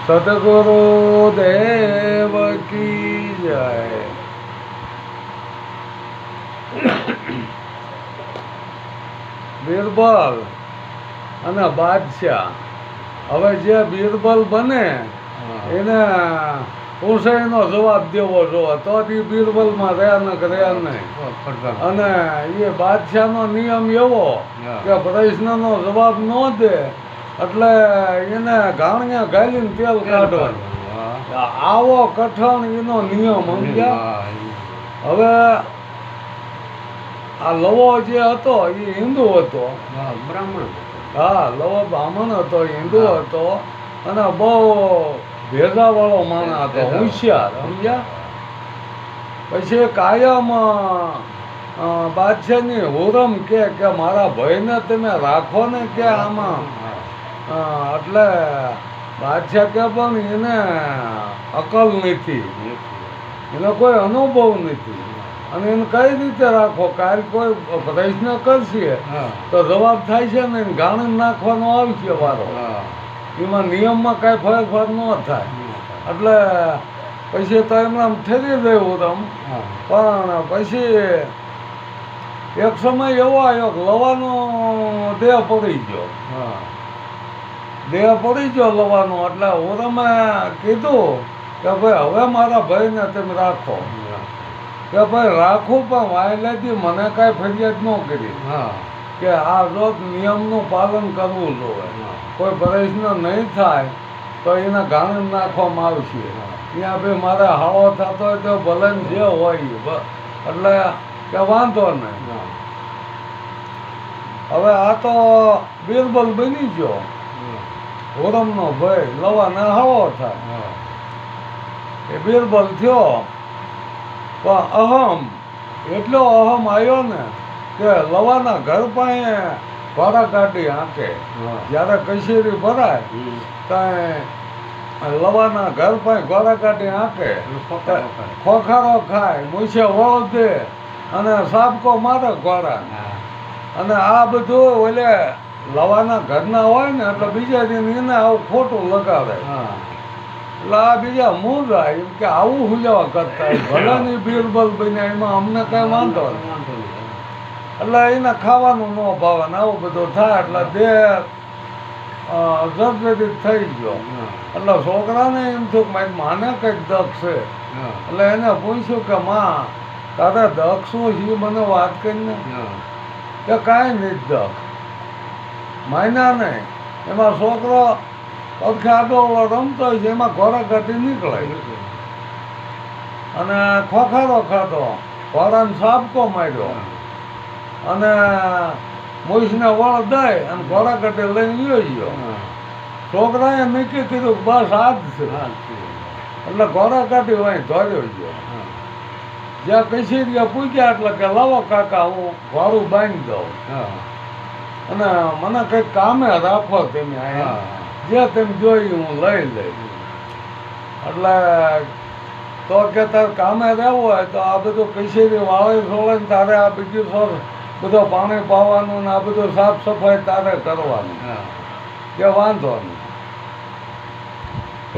સદગુરુ દેવ કી જય. બિરબલ અને બાદશાહ, હવે જે બિરબલ બને એને ઉસૈનો જવાબ દેવો જોવે, તો બિરબલમાં રહ્યા નહીં. અને એ બાદશાહનો નિયમ એવો કે પ્રશ્નનો જવાબ ન દે એટલે એને ગાણિયા ગાલીને તેલ કાઢવાનું. આવો કઠણ એનો નિયમ સમજ્યા. હવે આ લવો જે હતો એ હિન્દુ હતો, બ્રાહ્મણ. હા, લવો બ્રાહ્મણ હતો, હિન્દુ હતો અને બહુ ભેજાવાળો માણસ હતો, હોશિયાર સમજ્યા. પછી કાયમ બાદશાહની હુરમ કે મારા ભાઈને તમે રાખો ને કે આમાં. એટલે બાદશાહ કે પણ એને અકલ નથી, એને કોઈ અનુભવ નથી, અને એને કઈ રીતે રાખો. કાલ કોઈ પ્રશ્ન કરશે તો જવાબ થાય છે ને ગાણી નાખવાનો આવશે વારો. એમાં નિયમમાં કાંઈ ફેરફાર ન થાય. એટલે પછી તો એમને આમ ઠેરી દેવું તમ. પણ પછી એક સમય એવો આવ્યો કે લવાનો દેહ પડી ગયો. દેહ પડી ગયો લવાનો. એટલે ઓરમે કીધું કે ભાઈ હવે મારા ભાઈને તમે રાખો. કે ભાઈ રાખું, પણ વાયલેથી મને કાંઈ ફરિયાદ ન કરી કે આ રોજ નિયમનું પાલન કરવું જોઈએ. કોઈ પ્રશ્ન નહીં થાય તો એને ગાણી નાખવામાં આવશે. ત્યાં ભાઈ મારે હાળો થતો હોય તો ભલે જે હોય, એટલે કે વાંધો નહીં. હવે આ તો બિરબલ બની ગયો, હુરમનો ભાઈ, લવાને હાળો થાય એ બિરબલ થયો. પણ અહમ, એટલો અહમ આવ્યો ને કે લવાના ઘર પાસે ઘોડા કાઢી હાંકે. જ્યારે કચેરી ભરાય ત્યાં લવાના ઘર પાસે ઘોડા કાઢી હાંકે, ખોખારો ખાય, મૂછે વળ દે અને સાબકો મારે ઘોડા. અને આ બધું ઓલે લવાના ઘરના હોય ને એટલે બીજા દિન એને આવું ખોટું લગાવે. એટલે આ બીજા મૂંઝા એમ કે આવું હુજાવા કરતા ભલે ની બિરબલ બન્યા, એમાં અમને કઈ વાંધો નહીં. એટલે એને ખાવાનું ન ભાવે ને આવું બધું થાય. એટલે દેહ જર્જરિત થઈ ગયો. એટલે છોકરાને એમ થયું કે મારી માને કંઈક દક્ષ છે. એટલે એને પૂછ્યું કે માં તારે દક્ષ શું છે મને વાત કરીને. કે કાંઈ નહીં દક્ષ, માન્યા નહીં. એમાં છોકરો ખાડો રમતો હોય છે, એમાં ઘોડા કાઢી નીકળે અને ખોખારો ખાધો, ઘોડાને સાબકો માર્યો અને મૂછને વળ દઈ અને ઘોડા કાઢી લઈને ગયો. છોકરાએ નક્કી કીધું કે બસ આ જ છે. એટલે ઘોડા કાઢી વાંઈ ધોર્યો ગયો. જ્યાં કચેરીએ પૂછ્યા એટલે કે લાવો કાકા હું ઘોડું બાંધી દઉં અને મને કંઈક કામે રાખો તમે અહીંયા, જે તમે જોઈ હું લઈ લઈ. એટલે તો કે તારે કામે રહેવું હોય તો આ બધું કચેરી વાળી છોડે ને તારે આ બીજું બધું પાણી પાવાનું ને આ બધું સાફ સફાઈ તારે કરવાની. કે વાંધો નહીં.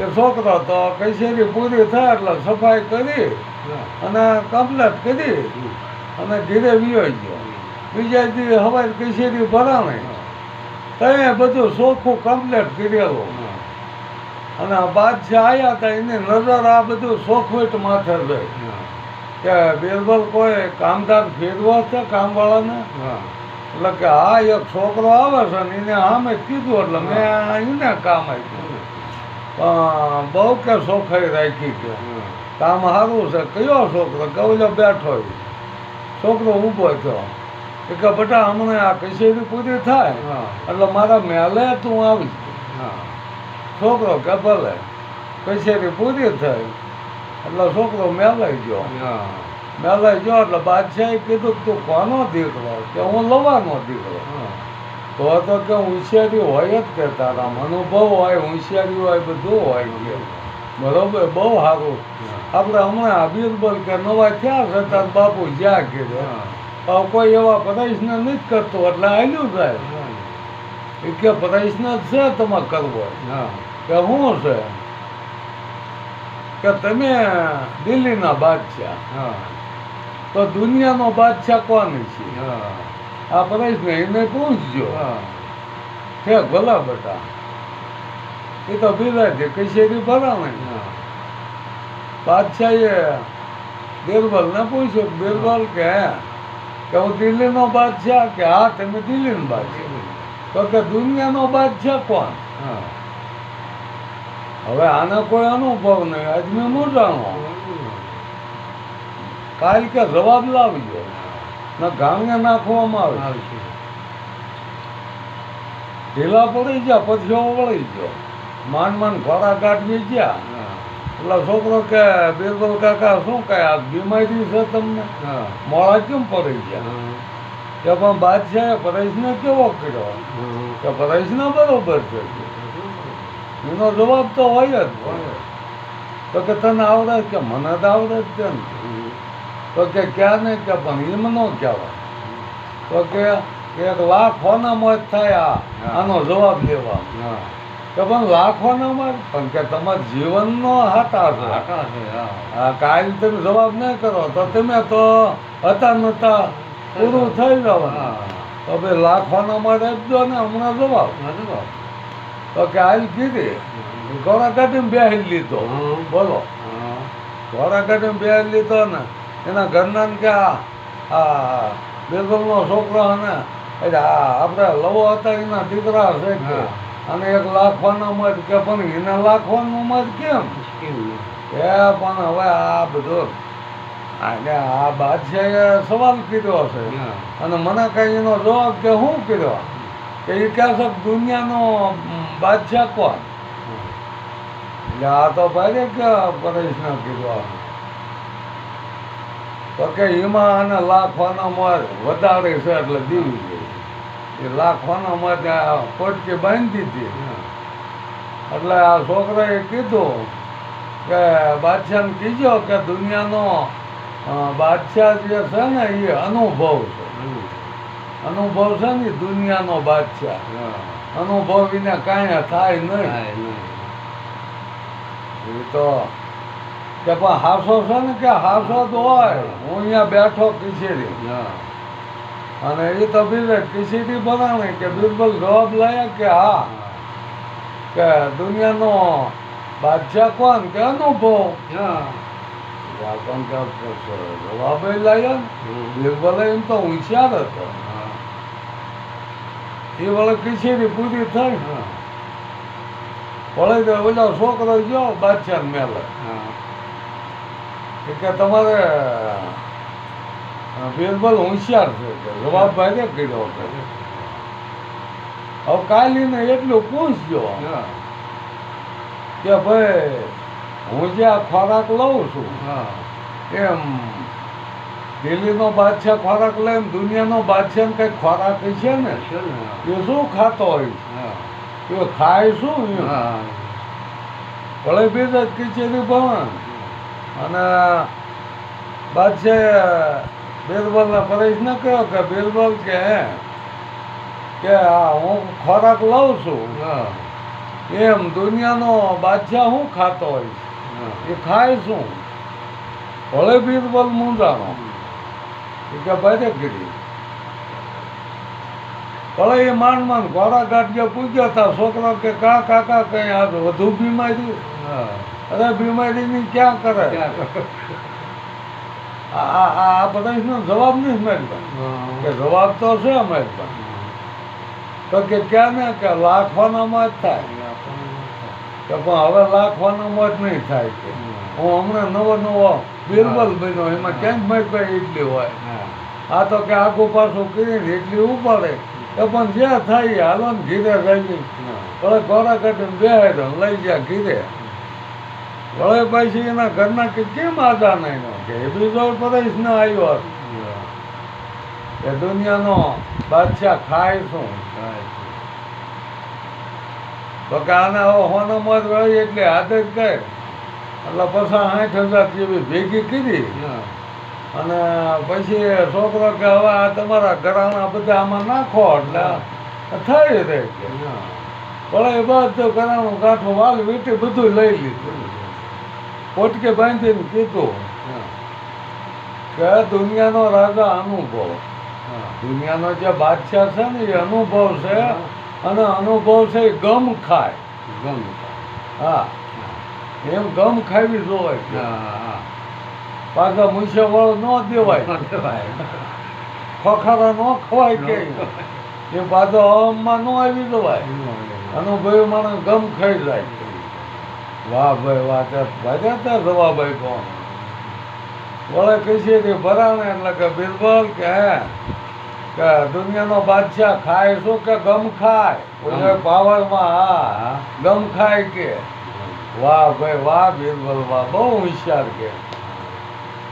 એ છોકરો તો કચેરી પૂરી થાય એટલે સફાઈ કરી અને કમ્પ્લેટ કરી અને ઘીરે વિયો ગયો. બીજા દી હવાઈ કચેરી ભરાણી ત્યાં બધું ચોખ્ખું કમ્પ્લેટ કરેલું. અને બાદશાહ આવ્યા હતા, એની નજર આ બધું ચોખવટ માથે રહી કે બિરબલ કોઈ કામદાર ફેરવો છે કામવાળાને. એટલે કે હા એક છોકરો આવે છે ને એને સામે કીધું એટલે મેં એને કામ આપ્યું. પણ બહુ કે ચોખાઈ રાખી કે કામ સારું છે. કયો છોકરો? કે ઓલો બેઠો. છોકરો ઊભો થયો કે બેટા હમણાં આ કચેરી પૂરી થાય એટલે મારા મેલે તું આવી. છોકરો કે ભલે. કચેરી પૂરી થઈ એટલે છોકરો મેલાઈ ગયો. મેલાઈ ગયો એટલે બાદશાહે કીધું તું કોનો દીકરો? કે હું લવાનો દીકરો. તો કે હોશિયારી હોય જ કે તારામ અનુભવ હોય, હોશિયારી હોય, બધું હોય કે બરોબર, બહુ સારું. આપણે હમણાં બિરબલ કે નવા થયા છે તાર બાપુ જ્યાં કીધું કોઈ એવા પ્રશ્ન નથી કરતો એટલે આલ્યું જાય. એ કે પ્રશ્ન છે તમારે કરવો કે શું છે? કે તમે દિલ્હીના બાદશાહ, હા તો દુનિયાનો બાદશાહ કોણ છે? હા આ પ્રશ્ન એને પૂછજો. હા છે ભલા બેટા, એ તો બિરાજે કચેરી ભરાણે. હા બાદશાહે બિરબલને પૂછ્યું, બિરબલ કે હું દિલ્હીનો બાદશાહ? કે હા તમે દિલ્હીનો બાદશાહ. તો કે દુનિયાનો બાદશાહ કોણ? હા હવે આને કોઈ અનુભવ નહીં, આજ મેં મૂંઝાણો. કાલ કે જવાબ લાવજો, ને ગામને નાખવામાં આવે. ઢીલા પડી ગયા, પછી વળી ગયો, માંડ ખોરાક કાઢવી ગયા. એટલે છોકરો કે બિરબલ કાકા શું કહે, આ બીમારી છે તમને? મોડા કેમ પડી ગયા? કે પણ બાદશાહે પરેશને કેવો કર્યો? કે પરેશને બરોબર છે. એનો જવાબ તો હોય જ. તો કે તને આવડે? કે મને તો આવડે જ છે ને. તો કે ક્યાં નહીં? કે પણ એમ ન કહેવાય. તો કે 1 લાખ હોના મોત થાય આનો જવાબ લેવા. કે પણ લાખોના મોત, પણ કે તમારા જીવનનો હાટા છે. કાલ તમે જવાબ નહીં કરો તો તમે તો હતા નતા પૂરું થઈ જવાનું. તો ભાઈ લાખોના મોત આપજો ને હમણાં જવાબ. તો કે હાલ કીધી ઘોડા કાઢીને બેસી લીધો. બોલો, ઘોડા કાઢીને બેસી લીધો ને એના ઘરના કે આ બિરબલનો છોકરો અને આપણે લવો હતા એના દીકરા છે કે, અને 1 લાખવાનો મત. કે પણ એને લાખવાનું મત કેમ? કે પણ હવે આ બધું આ બાદશાહે સવાલ કર્યો છે, અને મને કઈ એનો જવાબ કે શું કર્યો? કે એ કહે છે દુનિયાનો બાદશાહ કોણ? એટલે આ તો ભાઈ કે પરેશને કીધું. તો કે એમાં આને લાખવાના મત વધારે છે એટલે દીવી ગઈ. એ લાખવાના મત પોટકી બાંધી હતી. એટલે આ છોકરાએ કીધું કે બાદશાહને કીધો કે દુનિયાનો બાદશાહ જે છે ને એ અનુભવ છે. અનુભવ છે ને દુનિયાનો બાદશાહ. અનુભવ એને કાંઈ થાય નહીં. એ તો કે પણ હાસો છે ને, કે હાસો તો હોય. હું અહીંયા બેઠો કચેરી, અને એ તો બિલે કચેરી બનાવે કે બિરબલ જવાબ લાયા કે હા, કે દુનિયાનો બાદશાહ કોણ? કે અનુભવ. જવાબ લાયા. બિરબલ એમ તો હોશિયાર હતો. એ વળે કચેરી પૂરી થઈ. વળે ઓલા છોકરો ગયો બાદશાહ મેલે. કે તમારે બિરબલ હોશિયાર છે, કે જવાબ ભાઈ કર્યો. હવે કાલીને એટલું પૂછજો કે ભાઈ હું જે આ ખોરાક લઉં છું એમ દિલ્હીનો બાદશાહ ખોરાક લે, દુનિયાનો બાદશાહ ને કઈક ખોરાક છે ને, એ શું ખાતો હોય? એ ખાય શું? ભલે બીજા કચેરી ભણ. અને બાદશાહ બિરબલને પરેશ ન કહ્યો કે બિરબલ કે હું ખોરાક લઉં છું એમ દુનિયાનો બાદશાહ શું ખાતો હોય? એ ખાય શું? ભલે બિરબલ મૂંઝાણો કે ભાઈગીરી. ભલે એ માંડ ઘોડા ગાંઠિયા પૂજ્યા હતા. છોકરો કે કાકા કઈ આ વધુ બીમારી? અરે બીમારીની ક્યાં કરે? આ બધા જવાબ નહીં મેળવ્યા. કે જવાબ તો છે અમારી પાસે. તો કે ક્યાં ને કે લાખવાના મત થાય. કે પણ હવે લાખવાના મત નહીં થાય. કે હું હમણાં નવો બિરબલ બન્યો, એમાં ક્યાંક મારી પાસે એટલી હોય. આ તો કે આખું પાછું કરીને એટલી ઉપાડે. કે પણ જે થાય હાલો ને ઘીરે રહી. ભલે ઘોડા કાઢીને બેહાડ્યો લઈ ગયા ઘીરે. વળે પછી એના ઘરના કે કેમ આદા નહીં કે એ બીજો પરેશ ને આવ્યો કે દુનિયાનો બાદશાહ ખાય શું? તો કે આને હોનો મત વળી એટલે આદત કરે. એટલે પછી 60,000 જેવી ભેગી કરી. અને પછી છોકરો કે હવે આ તમારા ઘરાણા બધા આમાં નાખો એટલે થઈ રહે. કે ભલે બધું ઘરાણું કાંઠું વાલ વીટી બધું લઈ લીધું. પોટકે બાંધીને કીધું કે દુનિયાનો રાજા અનુભવ, દુનિયાનો જે બાદશાહ છે ને એ અનુભવ છે, અને અનુભવ છે એ ગમ ખાય. હા, એમ ગમ ખાવી જોવાય. પાછા મૂછે વાળો ન દેવાય, ખોખારા ન ખવાય કે એ પાછો હવામાં ન આવી જવાય. અનુભવી માણસ ગમ ખાઈ જાય. વાહ ભાઈ વાહ, ભાજ્યા ત્યાં જવાબ આપ્યો. વળે કઈ છે ભરાણે એટલે કે બિરબલ કે હે કે દુનિયાનો બાદશાહ ખાય શું કે ગમ ખાય. ઓલો પાવરમાં હા ગમ ખાય કે. વાહ ભાઈ વાહ બિરબલ વાહ, બહુ હોશિયાર કે.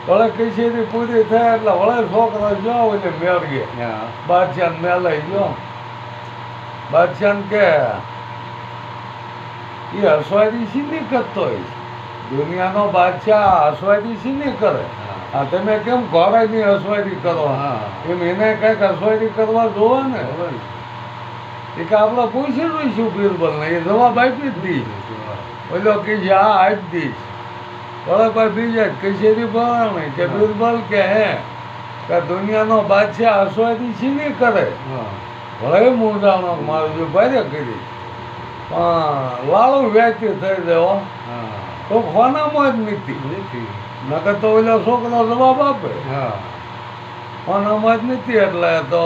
વળે કઈ છે પૂરી થાય એટલે વળે છોકરા જો એટલે મેળગે બાદશાહ મેલાઈ ગયો. બાદશાહ કે એ હસવાદી શીની કરતો હોય. દુનિયાનો બાદશાહ હસવાદી શીની કરે. હા, તમે કેમ ઘોડાની હસવાદી કરો? એમ એને કઈક હસવાદી કરવા જોવે ને. એ કે આપણે પૂછી લઈશું બિરબલ ને, એ જવાબ આપી જ દઈશ. ઓલો કે છે હા આપી દઈશ. બળે ભાઈ બીજા કચેરી ભરાણે કે બિરબલ કે હે કે દુનિયાનો બાદશાહ હસવાદી શીની કરે. ભલે મૂંઝાણો મારું જો ભારે કરી પણ લાડુ વ્યાજતી થઈ જાય. તો ખોનામાં જ નથી, નકર તો ઓલો છોકરો જવાબ આપે. ખોનામાં જ નથી. એટલે તો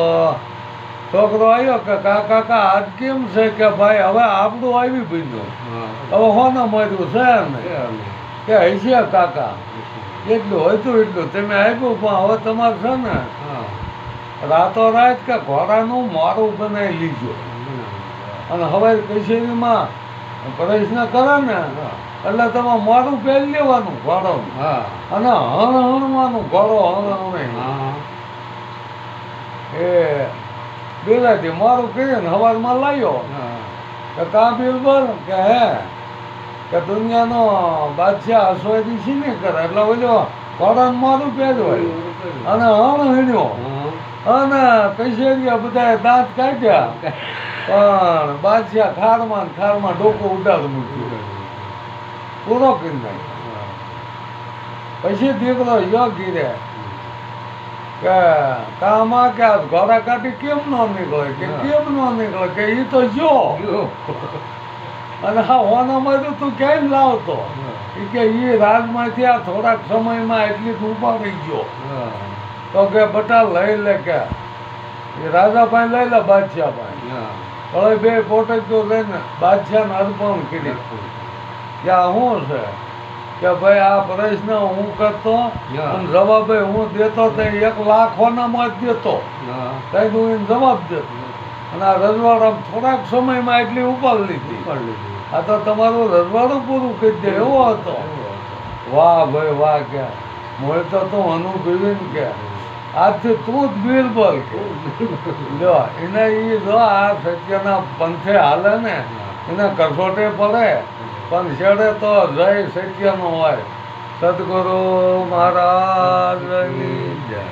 છોકરો આવ્યો કે કાકા આજ કેમ છે કે ભાઈ હવે આપણું આવી બન્યું, હવે હોના માર્યું છે ને કે હશે કાકા એટલું હતું એટલું તમે આપ્યું, પણ હવે તમારે છે ને રાતોરાત કે ઘોડાનું મારું બનાવી લીધો. અને હવે કચેરીમાં પ્રશ્ન કરે ને એટલે તમે મારું પહેરી લેવાનું ઘોડો, અને હણવાનું ઘોડો હણે એ બિલાથી મારું કરીને હવારમાં લાવ્યો કે કા બિરબલ કે હે કે દુનિયાનો બાદશાહ હસવાથી શીને કરે. એટલે ઓલો ઘોડાને મારું પહેરવાય અને હણ હીણ્યો અને કચેરીએ બધા દાંત કાઢ્યા, પણ બાદશાહ ખારમાં ડોકો ઉડાડ મૂક્યું, પૂરો કરી નાખ્યો. પછી દીકરો યોગી રે કે કામાં કે આ ઘોડા કાઢી કેમ ન નીકળે કે કેમ ન નીકળે કે એ તો જો અને હા હોનામાં તું ક્યાંય લાવતો કે એ રાજમાંથી આ થોડાક સમયમાં એટલી જ ઉપાડી ગયો. તો કે બટા લઈ લે કે એ રાજા પાસે લઈ લે બાદશાહ પાસે. હવે બે પોટકીઓ લઈને બાદશાહને અર્પણ કરી કે આ શું છે કે ભાઈ આ પ્રશ્ન હું કરતો અને જવાબ હું દેતો તો 1 લાખ હોનામાં જ દેતો, કઈ હું એને જવાબ દેતો. અને આ રજવાડા થોડાક સમયમાં એટલી ઉપાડ લીધી. આ તો તમારું રજવાડું પૂરું કરી દે એવો હતો. વાહ ભાઈ વાહ કે મળતો તું અનુભવીને કે આજથી તું જ બિરબલ કે જો એને એ જો આ સત્યના પંથે હાલે ને એને કસોટે પડે પણ છેડે તો જય સત્યનો હોય. સદગુરુ મહારાજની જય.